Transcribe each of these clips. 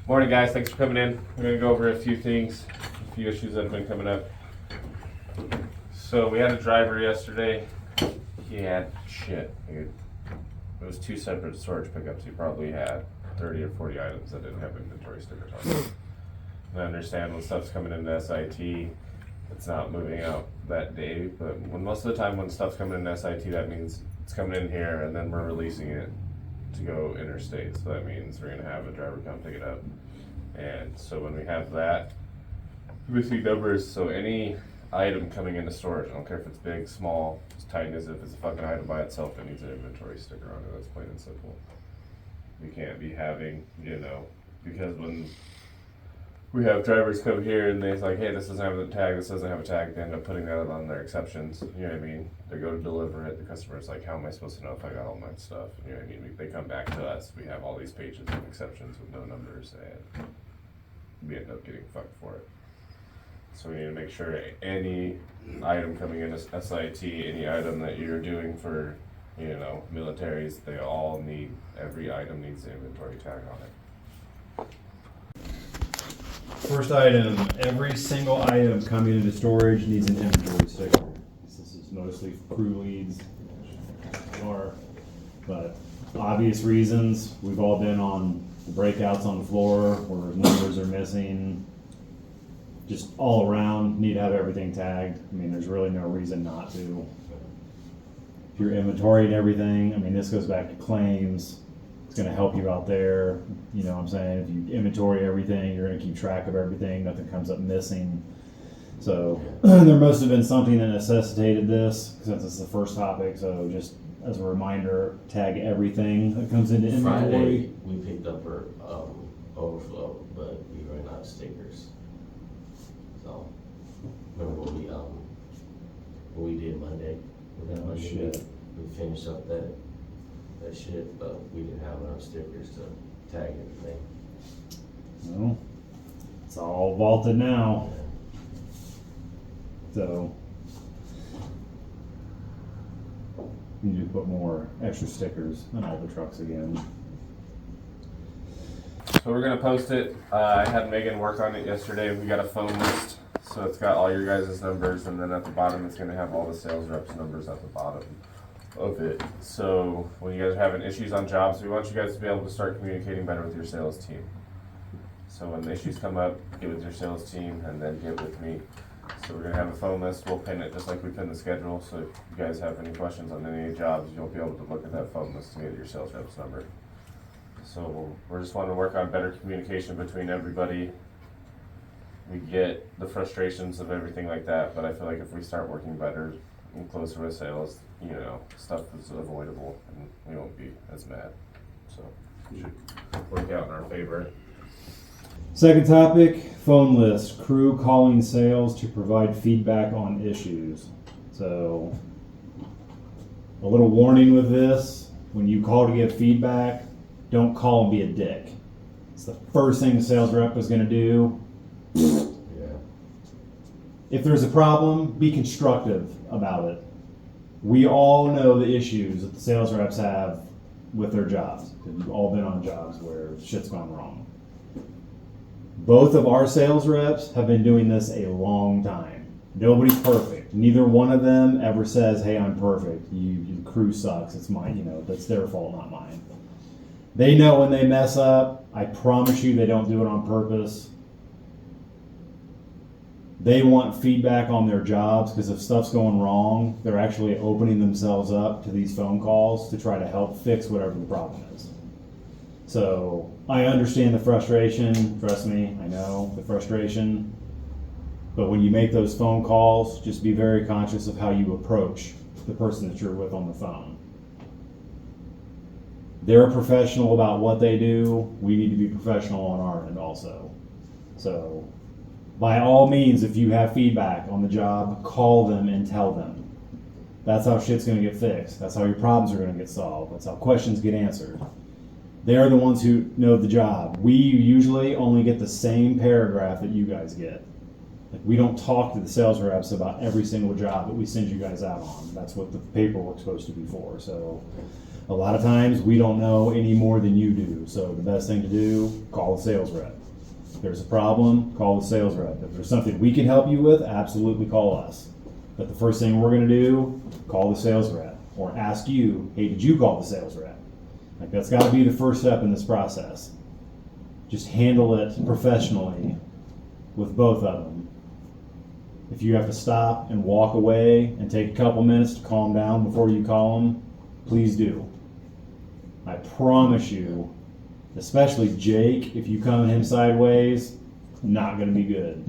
Morning, guys. Thanks for coming in. We're gonna go over a few things, a few issues that have been coming up. So we had a driver yesterday. He had shit. It was two separate storage pickups. He probably had 30 or 40 items that didn't have inventory stickers on them. And I understand when stuff's coming into SIT, it's not moving out that day. But most of the time when stuff's coming into SIT, that means it's coming in here and then we're releasing it to go interstate. So that means we're gonna have a driver come pick it up. And so when we have that, missing numbers, so any item coming into storage, I don't care if it's big, small, as tight as if it's a fucking item by itself, it needs an inventory sticker on it. That's plain and simple. We can't be having, because when we have drivers come here and they're like, hey, this doesn't have a tag, this doesn't have a tag, they end up putting that on their exceptions, you know what I mean? They go to deliver it, the customer's like, how am I supposed to know if I got all my stuff? You know what I mean? They come back to us, we have all these pages of exceptions with no numbers, and we end up getting fucked for it. So we need to make sure any item coming into SIT, any item that you're doing for, militaries, every item needs an inventory tag on it. First item, every single item coming into storage needs an inventory sticker. This is mostly crew leads, but obvious reasons, we've all been on the breakouts on the floor where numbers are missing. Just all around, need to have everything tagged. I mean, there's really no reason not to. If you're inventorying everything, I mean, this goes back to claims. It's gonna help you out there, you know what I'm saying? If you inventory everything, you're gonna keep track of everything, nothing comes up missing. So there must have been something that necessitated this, since it's the first topic, so just as a reminder, tag everything that comes into inventory. Friday, we picked up our overflow, but we ran out of stickers. So, remember what we did Monday? Shit. We finished up that shit, but we didn't have enough stickers to tag everything. No, it's all vaulted now. So you need to put more extra stickers on all the trucks again. So we're gonna post it. I had Megan work on it yesterday. We got a phone list, so it's got all your guys' numbers, and then at the bottom it's gonna have all the sales reps' numbers at the bottom of it. So when you guys are having issues on jobs, we want you guys to be able to start communicating better with your sales team. So when the issues come up, get with your sales team and then get with me. So we're gonna have a phone list. We'll pin it just like we pin the schedule. So if you guys have any questions on any jobs, you'll be able to look at that phone list to get your sales rep's number. So we're just wanting to work on better communication between everybody. We get the frustrations of everything like that, but I feel like if we start working better and closer with sales, stuff is avoidable and we won't be as mad. So it should work out in our favor. Second topic, phone list. Crew calling sales to provide feedback on issues. So a little warning with this, when you call to give feedback, don't call and be a dick. It's the first thing the sales rep is gonna do. Yeah. If there's a problem, be constructive about it. We all know the issues that the sales reps have with their jobs. We've all been on jobs where shit's gone wrong. Both of our sales reps have been doing this a long time. Nobody's perfect. Neither one of them ever says, hey, I'm perfect. Your crew sucks. It's mine, that's their fault, not mine. They know when they mess up. I promise you they don't do it on purpose. They want feedback on their jobs because if stuff's going wrong, they're actually opening themselves up to these phone calls to try to help fix whatever the problem is. So I understand the frustration. Trust me, I know the frustration. But when you make those phone calls, just be very conscious of how you approach the person that you're with on the phone. They're a professional about what they do. We need to be professional on our end also. So by all means, if you have feedback on the job, call them and tell them. That's how shit's gonna get fixed. That's how your problems are gonna get solved. That's how questions get answered. They're the ones who know the job. We usually only get the same paragraph that you guys get. Like, we don't talk to the sales reps about every single job that we send you guys out on. That's what the paperwork's supposed to be for. So A lot of times, we don't know any more than you do, so the best thing to do, call the sales rep. If there's a problem, call the sales rep. If there's something we can help you with, absolutely call us. But the first thing we're gonna do, call the sales rep, or ask you, hey, did you call the sales rep? Like, that's gotta be the first step in this process. Just handle it professionally with both of them. If you have to stop and walk away and take a couple minutes to calm down before you call them, please do. I promise you, especially Jake, if you come at him sideways, not gonna be good.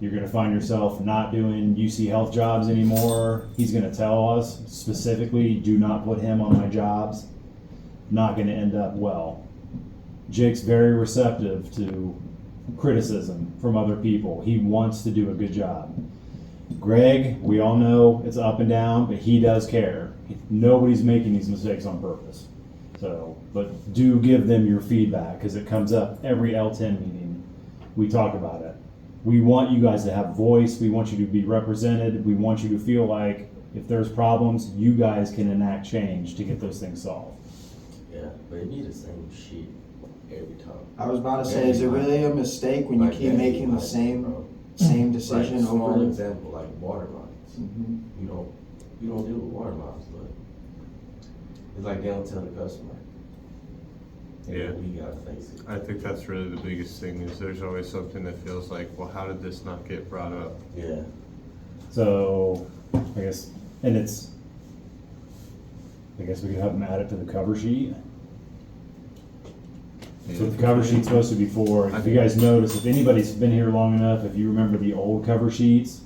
You're gonna find yourself not doing UC Health jobs anymore. He's gonna tell us specifically, do not put him on my jobs. Not gonna end up well. Jake's very receptive to criticism from other people. He wants to do a good job. Greg, we all know it's up and down, but he does care. Nobody's making these mistakes on purpose. So, but do give them your feedback, because it comes up every L10 meeting. We talk about it. We want you guys to have voice. We want you to be represented. We want you to feel like if there's problems, you guys can enact change to get those things solved. Yeah, but it be the same shit every time. I was about to say, is it really a mistake when you Like keep that, making the like, same like, decision small over? example, like water lines. Mhm. You don't deal with water lines, but it's like they don't tell the customer. And Yeah. we gotta face it. I think that's really the biggest thing, is there's always something that feels like, well, how did this not get brought up? Yeah. So, I guess, and I guess we could have them add it to the cover sheet. So the cover sheet's supposed to be for, if you guys notice, if anybody's been here long enough, if you remember the old cover sheets,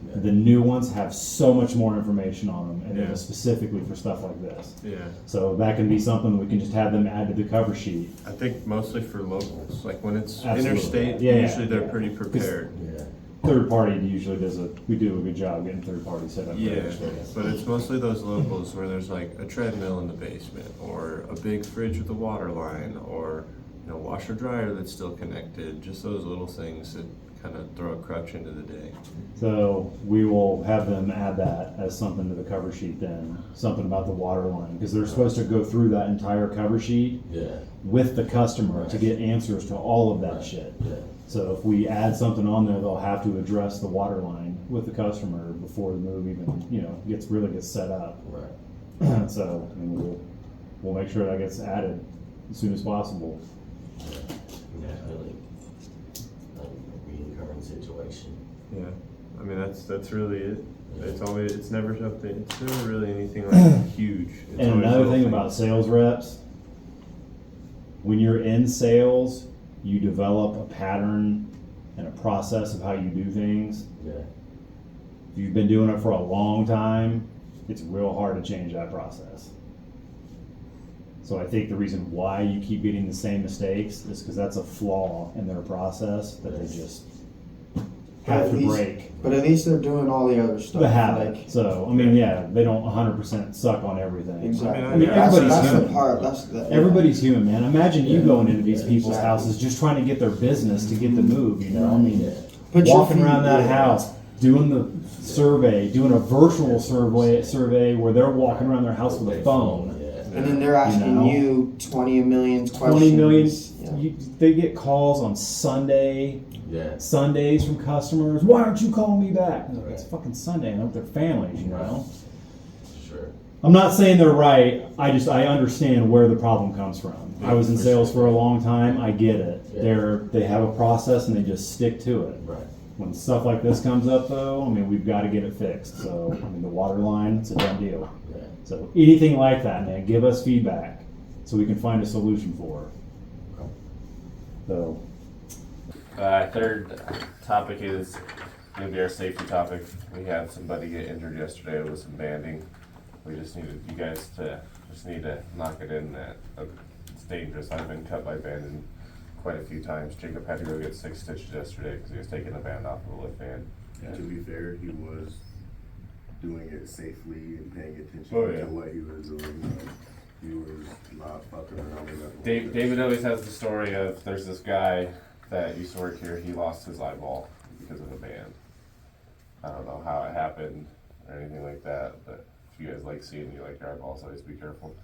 Yeah. the new ones have so much more information on them, and it Yeah. is specifically for stuff like this. Yeah, So that can be something we can just have them add to the cover sheet. I think mostly for locals, like when it's Absolutely. interstate, Yeah, usually they're yeah. pretty prepared. Yeah. Third party usually we do a good job getting third party set up. for Yeah, this. but it's mostly those locals where there's like a treadmill in the basement, or a big fridge with a water line, or, you know, washer dryer that's still connected, just those little things that kind of throw a crutch into the day. So we will have them add that as something to the cover sheet then, something about the water line, because they're supposed to go through that entire cover sheet Yeah. with the customer to Right. get answers to all of that Right. shit. Yeah. So if we add something on there, they'll have to address the water line with the customer before the move even, gets set up. Right. So, I mean, we'll make sure that gets added as soon as possible. Yeah, really. A reoccurring situation. Yeah, I mean, that's really it. It's never really anything like huge. It's And always another little thing things. about sales reps, when you're in sales, you develop a pattern and a process of how you do things. Yeah. If you've been doing it for a long time, it's real hard to change that process. So I think the reason why you keep getting the same mistakes is because that's a flaw in their process that they just have At to least- break. But at least they're doing all the other stuff. The habit. Like, So, I mean, yeah, they don't 100% suck on everything. exactly. I mean, everybody's that's the human. part. That's the. Everybody's human, man. Imagine you Yeah. going into these Yeah, people's exactly. houses just trying to get their business to get the move, you know? I mean, Yeah. Put your walking feet- around that yeah. house, doing the survey, doing a virtual survey where they're walking around their house with a phone. Yeah. And then they're asking know? you 20 million questions. 20 million. Yeah. They get calls on Sundays from customers. Why aren't you calling me back? Like, it's fucking Sunday. They're with their families, you know? Sure. I'm not saying they're right. I understand where the problem comes from. I was in sales for a long time. I get it. Yeah. They have a process and they just stick to it. Right. When stuff like this comes up, though, I mean, we've got to get it fixed. So, I mean, the water line, it's a done deal. Yeah. So, anything like that, man, give us feedback so we can find a solution for it. Okay. So, Third topic is gonna be our safety topic. We had somebody get injured yesterday with some banding. We just needed you guys to knock it in that it's dangerous. I've been cut by banding quite a few times. Jacob had to go get 6 stitches yesterday because he was taking the band off of a lift band. To be fair, he was doing it safely and paying attention Oh, yeah. to what he was doing. He was not fucking around with nothing. David always has the story of there's this guy that used to work here. He lost his eyeball because of a band. I don't know how it happened or anything like that, but if you guys like seeing you like your eyeballs, always be careful.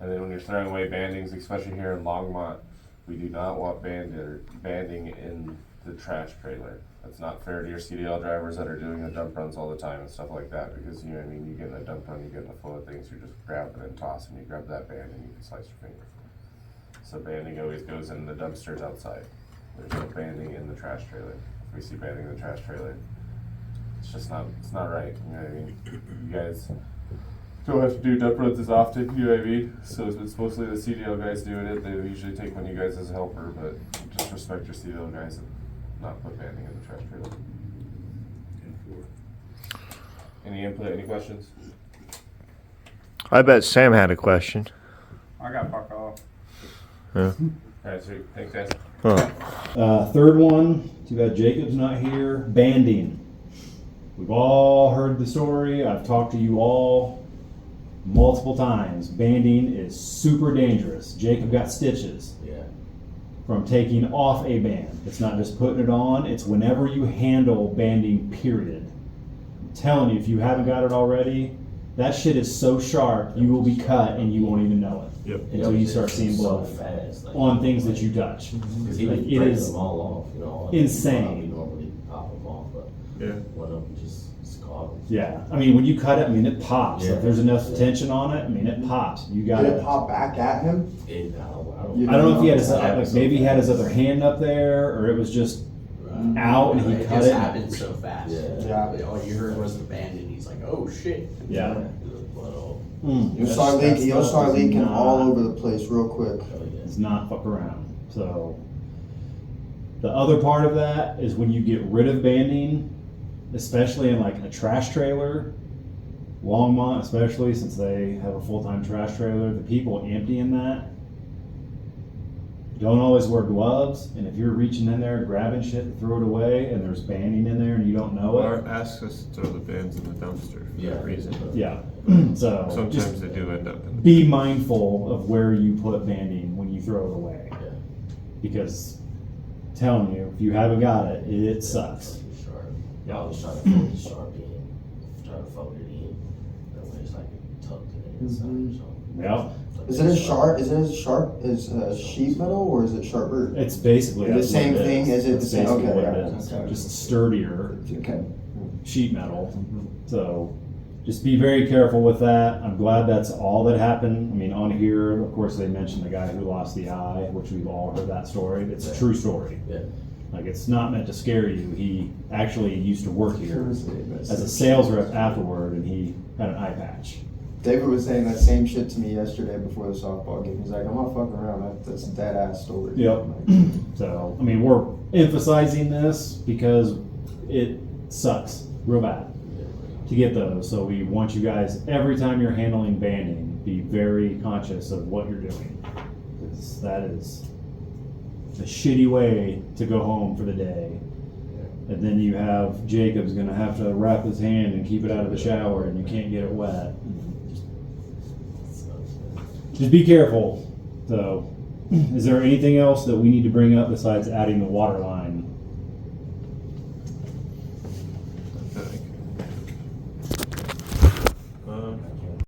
And then when you're throwing away bandings, especially here in Longmont, we do not want banding in the trash trailer. That's not fair to your CDL drivers that are doing the dump runs all the time and stuff like that, because, you know what I mean, you get in a dump run, you get in a full of things, you're just grabbing and tossing, you grab that band and you can slice your finger. So banding always goes in the dumpsters outside. There's no banding in the trash trailer. If we see banding in the trash trailer, it's just not, it's not right, you know what I mean? You guys don't have to do dump runs as often, you know what I mean? So it's mostly the CDL guys doing it. They usually take one of you guys as a helper, but just respect your CDL guys and not put banding in the trash trailer. Any input, any questions? I bet Sam had a question. I got fuck off. Alright, sweet. Thanks, guys. Huh. Third one, too bad Jacob's not here, banding. We've all heard the story, I've talked to you all multiple times. Banding is super dangerous. Jacob got stitches Yeah. from taking off a band. It's not just putting it on, it's whenever you handle banding, period. I'm telling you, if you haven't got it already, that shit is so sharp, you will be cut and you won't even know it. Yep. Until you start seeing so blood fast, like, on things that you touch. Cause he Like, was it breaking is them all off, you know. insane. We normally pop them off, but Yeah. one of them just caught him. Yeah, I mean, when you cut it, I mean, it pops. Yeah. If there's enough tension on it, I mean, it pops. You Did gotta. it pop back at him? I You I don't know if he had his, Yeah. like, maybe he had his other hand up there, or it was just out and he It cut just it. happened so fast. Yeah. Yeah. All you heard was the band, and he's like, "Oh shit!" Yeah. It was blood all. You'll start leaking. You'll start That's leaking not- all over the place real quick. Oh, yeah. It's not fuck around. So the other part of that is when you get rid of banding, especially in like a trash trailer, Longmont especially, since they have a full-time trash trailer, the people emptying that don't always wear gloves, and if you're reaching in there grabbing shit to throw it away and there's banding in there and you don't know it, Or ask us to throw the bands in the dumpster for Yeah. that reason. yeah. So Sometimes just they do end up in the be mindful of where you put banding when you throw it away, Yeah. because I'm telling you, if you haven't got it, it sucks. Sharp. Yeah. I was trying to fold the sharp in, trying to fold it in. That way it's like tucked in the inside or something. Yep. Is it as sharp? Is it as sharp as sheet metal, or is it sharper? It's basically The that's what same it thing? Is it That's the same? basically Okay, what yeah, it is. okay. Just sturdier Okay. sheet metal. So just be very careful with that. I'm glad that's all that happened. I mean, on here, of course, they mentioned the guy who lost the eye, which we've all heard that story. It's a true story. Yeah. Like, it's not meant to scare you. He actually used to work here as a sales rep afterward, and he had an eye patch. David was saying that same shit to me yesterday before the softball game. He's like, I'm not fucking around. That's a dead ass story. Yep. So, I mean, we're emphasizing this because it sucks real bad to get those. So we want you guys, every time you're handling banding, be very conscious of what you're doing. Because that is a shitty way to go home for the day. And then you have Jacob's gonna have to wrap his hand and keep it out of the shower and you can't get it wet. Just be careful. So, is there anything else that we need to bring up besides adding the water line